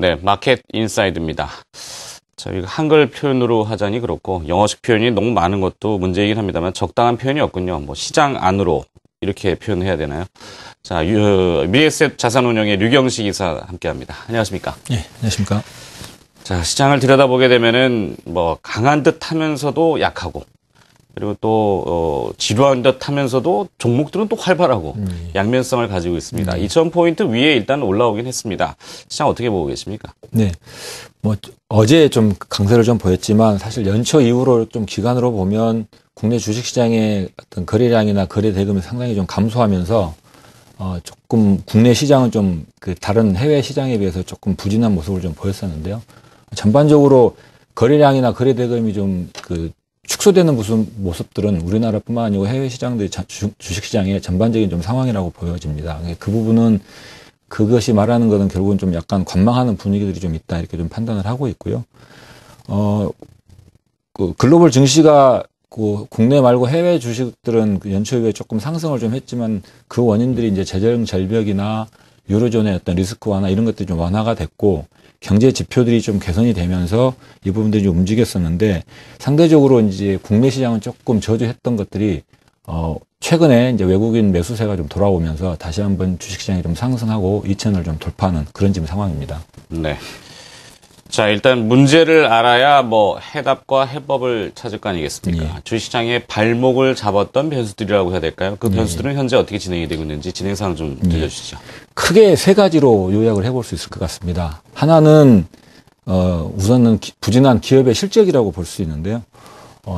네, 마켓 인사이드입니다. 저희가 한글 표현으로 하자니 그렇고 영어식 표현이 너무 많은 것도 문제이긴 합니다만 적당한 표현이 없군요. 뭐 시장 안으로 이렇게 표현해야 되나요? 자, 미래에셋 자산운용의 류경식 이사 함께합니다. 안녕하십니까? 네, 안녕하십니까? 자, 시장을 들여다보게 되면은 뭐 강한 듯 하면서도 약하고 그리고 또 지루한 듯 하면서도 종목들은 또 활발하고 양면성을 가지고 있습니다. 2000포인트 위에 일단 올라오긴 했습니다. 시장 어떻게 보고 계십니까? 네, 뭐 어제 좀 강세를 좀 보였지만 사실 연초 이후로 좀 기간으로 보면 국내 주식시장의 어떤 거래량이나 거래 대금이 상당히 좀 감소하면서 조금 국내 시장은 좀 그 다른 해외 시장에 비해서 조금 부진한 모습을 좀 보였었는데요. 전반적으로 거래량이나 거래 대금이 좀 축소되는 모습들은 우리나라뿐만 아니고 해외 시장들 주식시장의 전반적인 좀 상황이라고 보여집니다. 그 부분은 그것이 말하는 것은 결국은 좀 약간 관망하는 분위기들이 좀 있다 이렇게 좀 판단을 하고 있고요. 글로벌 증시가 국내 말고 해외 주식들은 연초 이후에 조금 상승을 좀 했지만 그 원인들이 이제 재정 절벽이나 유로존의 어떤 리스크 완화 이런 것들이 좀 완화가 됐고 경제 지표들이 좀 개선이 되면서 이 부분들이 좀 움직였었는데 상대적으로 이제 국내 시장은 조금 저조했던 것들이 최근에 이제 외국인 매수세가 좀 돌아오면서 다시 한번 주식시장이 좀 상승하고 2천을 좀 돌파하는 그런 지금 상황입니다. 네. 자, 일단 문제를 알아야 뭐 해답과 해법을 찾을 거 아니겠습니까? 예. 주식시장의 발목을 잡았던 변수들이라고 해야 될까요? 그 변수들은 현재 어떻게 진행이 되고 있는지 진행 상황 좀 들려주시죠. 크게 세 가지로 요약을 해볼 수 있을 것 같습니다. 하나는 우선은 부진한 기업의 실적이라고 볼 수 있는데요.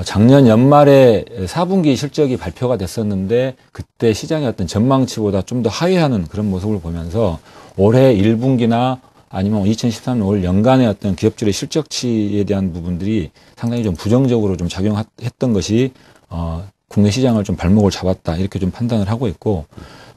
작년 연말에 4분기 실적이 발표가 됐었는데 그때 시장의 어떤 전망치보다 좀 더 하회하는 그런 모습을 보면서 올해 1분기나 아니면 2013년 올 연간의 어떤 기업들의 실적치에 대한 부분들이 상당히 좀 부정적으로 좀 작용했던 것이 국내 시장을 좀 발목을 잡았다 이렇게 좀 판단을 하고 있고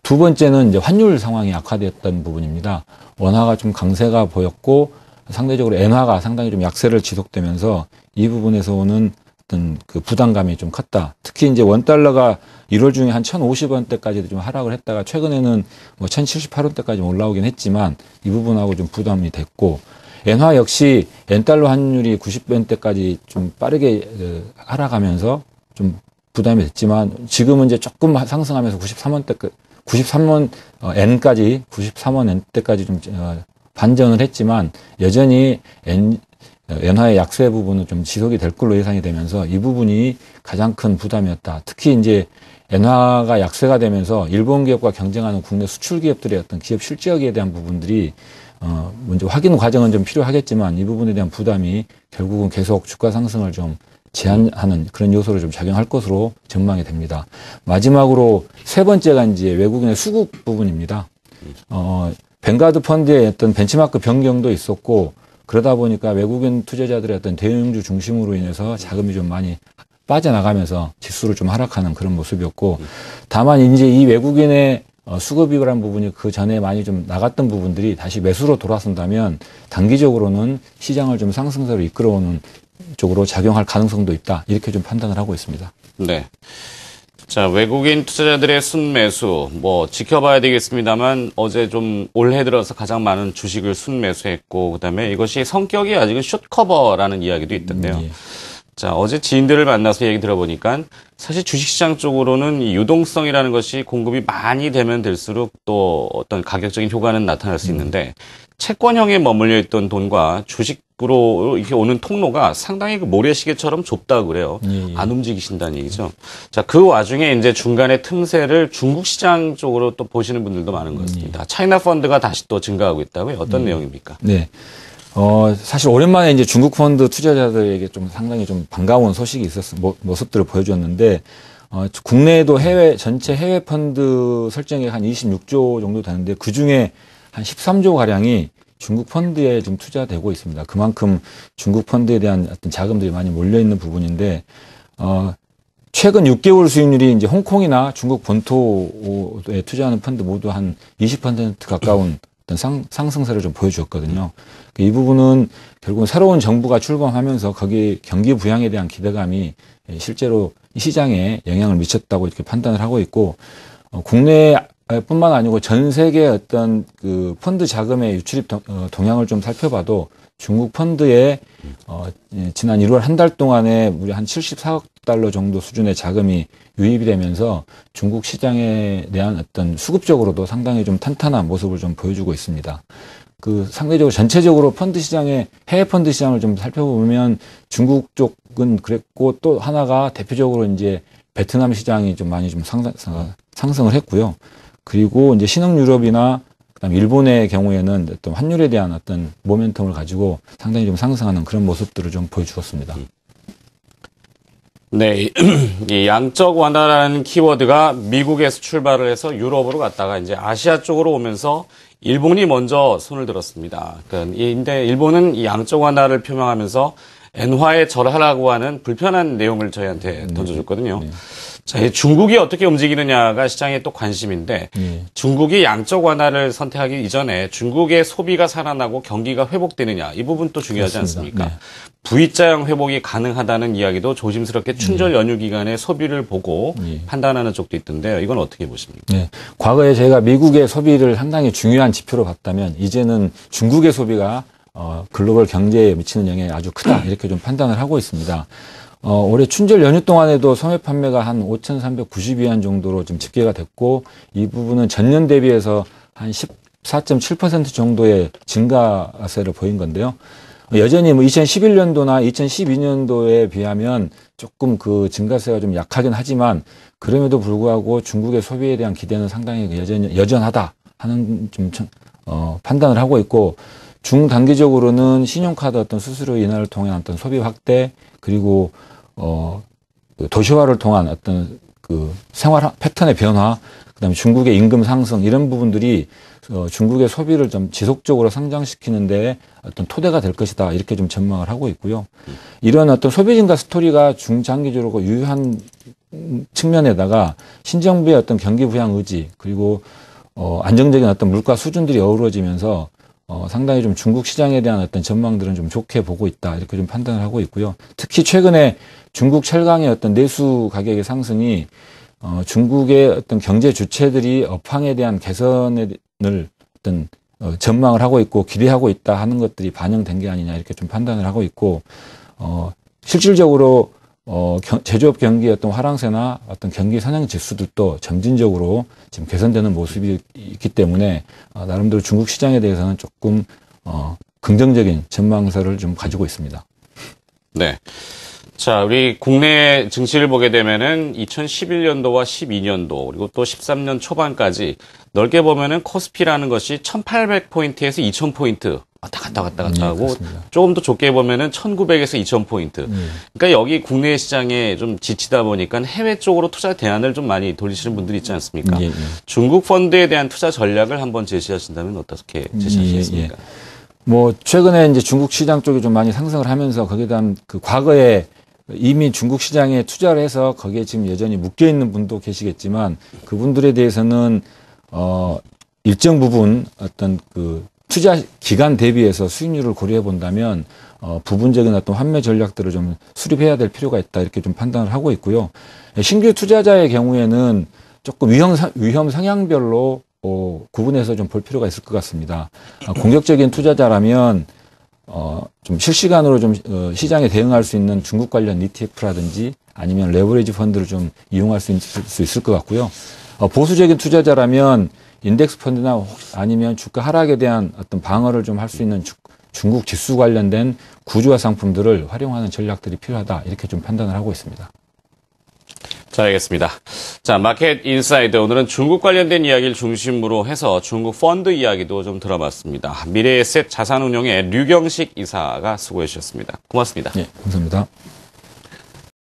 두 번째는 이제 환율 상황이 악화되었던 부분입니다. 원화가 좀 강세가 보였고 상대적으로 엔화가 상당히 좀 약세를 지속되면서 이 부분에서 오는 어떤 그 부담감이 좀 컸다. 특히 이제 원달러가 1월 중에 한 1,050원대까지도 좀 하락을 했다가 최근에는 뭐 1,078원대까지 올라오긴 했지만 이 부분하고 좀 부담이 됐고 엔화 역시 엔달러 환율이 90원대까지 좀 빠르게 하락하면서 좀 부담이 됐지만 지금은 이제 조금 상승하면서 93원 엔까지 93원 엔대까지 좀 반전을 했지만 여전히 엔화의 약세 부분은 좀 지속이 될 걸로 예상이 되면서 이 부분이 가장 큰 부담이었다. 특히 이제 엔화가 약세가 되면서 일본 기업과 경쟁하는 국내 수출 기업들의 어떤 기업 실적에 대한 부분들이 먼저 확인 과정은 좀 필요하겠지만 이 부분에 대한 부담이 결국은 계속 주가 상승을 좀 제한하는 그런 요소로 좀 작용할 것으로 전망이 됩니다. 마지막으로 세 번째가 이제 외국인의 수급 부분입니다. 뱅가드 펀드의 어떤 벤치마크 변경도 있었고 그러다 보니까 외국인 투자자들의 어떤 대형주 중심으로 인해서 자금이 좀 많이 빠져나가면서 지수를 좀 하락하는 그런 모습이었고 다만 이제 이 외국인의 수급이라는 부분이 그 전에 많이 좀 나갔던 부분들이 다시 매수로 돌아선다면 단기적으로는 시장을 좀 상승세로 이끌어오는 쪽으로 작용할 가능성도 있다. 이렇게 좀 판단을 하고 있습니다. 네. 자, 외국인 투자자들의 순매수, 뭐, 지켜봐야 되겠습니다만, 어제 좀 올해 들어서 가장 많은 주식을 순매수했고, 그 다음에 이것이 성격이 아직은 숏커버라는 이야기도 있던데요. 예. 자, 어제 지인들을 만나서 얘기 들어보니까, 사실 주식시장 쪽으로는 이 유동성이라는 것이 공급이 많이 되면 될수록 또 어떤 가격적인 효과는 나타날 수 있는데, 채권형에 머물려 있던 돈과 주식으로 이렇게 오는 통로가 상당히 그 모래시계처럼 좁다고 그래요. 예. 안 움직이신다는 얘기죠. 자, 그 와중에 이제 중간에 틈새를 중국 시장 쪽으로 또 보시는 분들도 많은 것 같습니다. 차이나 펀드가 다시 또 증가하고 있다고요? 어떤 내용입니까? 네. 사실 오랜만에 이제 중국 펀드 투자자들에게 좀 상당히 좀 반가운 소식이 모습들을 보여줬는데, 국내에도 전체 해외 펀드 설정액 한 26조 정도 되는데, 그 중에 한 13조 가량이 중국 펀드에 좀 투자되고 있습니다. 그만큼 중국 펀드에 대한 어떤 자금들이 많이 몰려 있는 부분인데, 최근 6개월 수익률이 이제 홍콩이나 중국 본토에 투자하는 펀드 모두 한 20% 가까운 어떤 상승세를 좀 보여주었거든요. 이 부분은 결국은 새로운 정부가 출범하면서 거기 경기 부양에 대한 기대감이 실제로 이 시장에 영향을 미쳤다고 이렇게 판단을 하고 있고, 국내 뿐만 아니고 전 세계 어떤 그 펀드 자금의 유출입 동향을 좀 살펴봐도 중국 펀드에 지난 1월 한 달 동안에 무려 한 74억 달러 정도 수준의 자금이 유입이 되면서 중국 시장에 대한 어떤 수급적으로도 상당히 좀 탄탄한 모습을 좀 보여주고 있습니다. 그 상대적으로 전체적으로 펀드 시장의 해외 펀드 시장을 좀 살펴보면 중국 쪽은 그랬고 또 하나가 대표적으로 이제 베트남 시장이 좀 많이 좀 상승을 했고요. 그리고 이제 신흥 유럽이나 그다음 일본의 경우에는 어떤 환율에 대한 어떤 모멘텀을 가지고 상당히 좀 상승하는 그런 모습들을 좀 보여주었습니다. 네, 이 양적 완화라는 키워드가 미국에서 출발을 해서 유럽으로 갔다가 이제 아시아 쪽으로 오면서 일본이 먼저 손을 들었습니다. 근데 일본은 이 양적 완화를 표명하면서 엔화에 절하라고 하는 불편한 내용을 저희한테 던져줬거든요. 네. 자, 이 중국이 어떻게 움직이느냐가 시장의 또 관심인데 중국이 양적 완화를 선택하기 이전에 중국의 소비가 살아나고 경기가 회복되느냐 이 부분 또 중요하지 그렇습니다. 않습니까? 네. V자형 회복이 가능하다는 이야기도 조심스럽게 춘절 연휴 기간에 소비를 보고 판단하는 쪽도 있던데요. 이건 어떻게 보십니까? 네. 과거에 저희가 미국의 소비를 상당히 중요한 지표로 봤다면 이제는 중국의 소비가 글로벌 경제에 미치는 영향이 아주 크다 이렇게 좀 판단을 하고 있습니다. 올해 춘절 연휴 동안에도 소매 판매가 한 5,392원 정도로 좀 집계가 됐고 이 부분은 전년 대비해서 한 14.7% 정도의 증가세를 보인 건데요. 여전히 뭐 2011년도나 2012년도에 비하면 조금 그 증가세가 좀 약하긴 하지만 그럼에도 불구하고 중국의 소비에 대한 기대는 상당히 여전하다 하는 좀 판단을 하고 있고 중단기적으로는 신용카드 어떤 수수료 인하를 통한 어떤 소비 확대 그리고 도시화를 통한 어떤 그 생활 패턴의 변화, 그다음에 중국의 임금 상승 이런 부분들이 중국의 소비를 좀 지속적으로 성장시키는데 어떤 토대가 될 것이다 이렇게 좀 전망을 하고 있고요. 이런 어떤 소비 증가 스토리가 중장기적으로 유효한 측면에다가 신정부의 어떤 경기 부양 의지 그리고 안정적인 어떤 물가 수준들이 어우러지면서 상당히 좀 중국 시장에 대한 어떤 전망들은 좀 좋게 보고 있다. 이렇게 좀 판단을 하고 있고요. 특히 최근에 중국 철강의 어떤 내수 가격의 상승이, 중국의 어떤 경제 주체들이 업황에 대한 개선을 어떤, 전망을 하고 있고 기대하고 있다 하는 것들이 반영된 게 아니냐. 이렇게 좀 판단을 하고 있고, 실질적으로, 제조업 경기의 어떤 화랑세나 어떤 경기 선행 지수들도 점진적으로 지금 개선되는 모습이 있기 때문에 나름대로 중국 시장에 대해서는 조금 긍정적인 전망서를 좀 가지고 있습니다. 네. 자, 우리 국내 증시를 보게 되면은 2011년도와 12년도 그리고 또 13년 초반까지 넓게 보면은 코스피라는 것이 1,800포인트에서 2,000포인트 왔다 갔다 하고 그렇습니다. 조금 더 좁게 보면은 1,900에서 2,000포인트. 그러니까 여기 국내 시장에 좀 지치다 보니까 해외 쪽으로 투자 대안을 좀 많이 돌리시는 분들이 있지 않습니까? 예. 중국 펀드에 대한 투자 전략을 한번 제시하신다면 어떻게 제시하시겠습니까? 뭐 최근에 이제 중국 시장 쪽이 좀 많이 상승을 하면서 거기에 대한 그 과거에 이미 중국 시장에 투자를 해서 거기에 지금 여전히 묶여 있는 분도 계시겠지만 그분들에 대해서는 일정 부분 어떤 그 투자 기간 대비해서 수익률을 고려해 본다면 부분적인 어떤 환매 전략들을 좀 수립해야 될 필요가 있다 이렇게 좀 판단을 하고 있고요. 신규 투자자의 경우에는 조금 위험 성향별로 구분해서 좀 볼 필요가 있을 것 같습니다. 공격적인 투자자라면 좀 실시간으로 좀 시장에 대응할 수 있는 중국 관련 ETF라든지 아니면 레버리지 펀드를 좀 이용할 수 있을 것 같고요. 보수적인 투자자라면 인덱스 펀드나 아니면 주가 하락에 대한 어떤 방어를 좀 할 수 있는 중국 지수 관련된 구조화 상품들을 활용하는 전략들이 필요하다 이렇게 좀 판단을 하고 있습니다. 자, 알겠습니다. 자, 마켓 인사이드 오늘은 중국 관련된 이야기를 중심으로 해서 중국 펀드 이야기도 좀 들어봤습니다. 미래에셋 자산운용의 류경식 이사가 수고해 주셨습니다. 고맙습니다. 네, 감사합니다.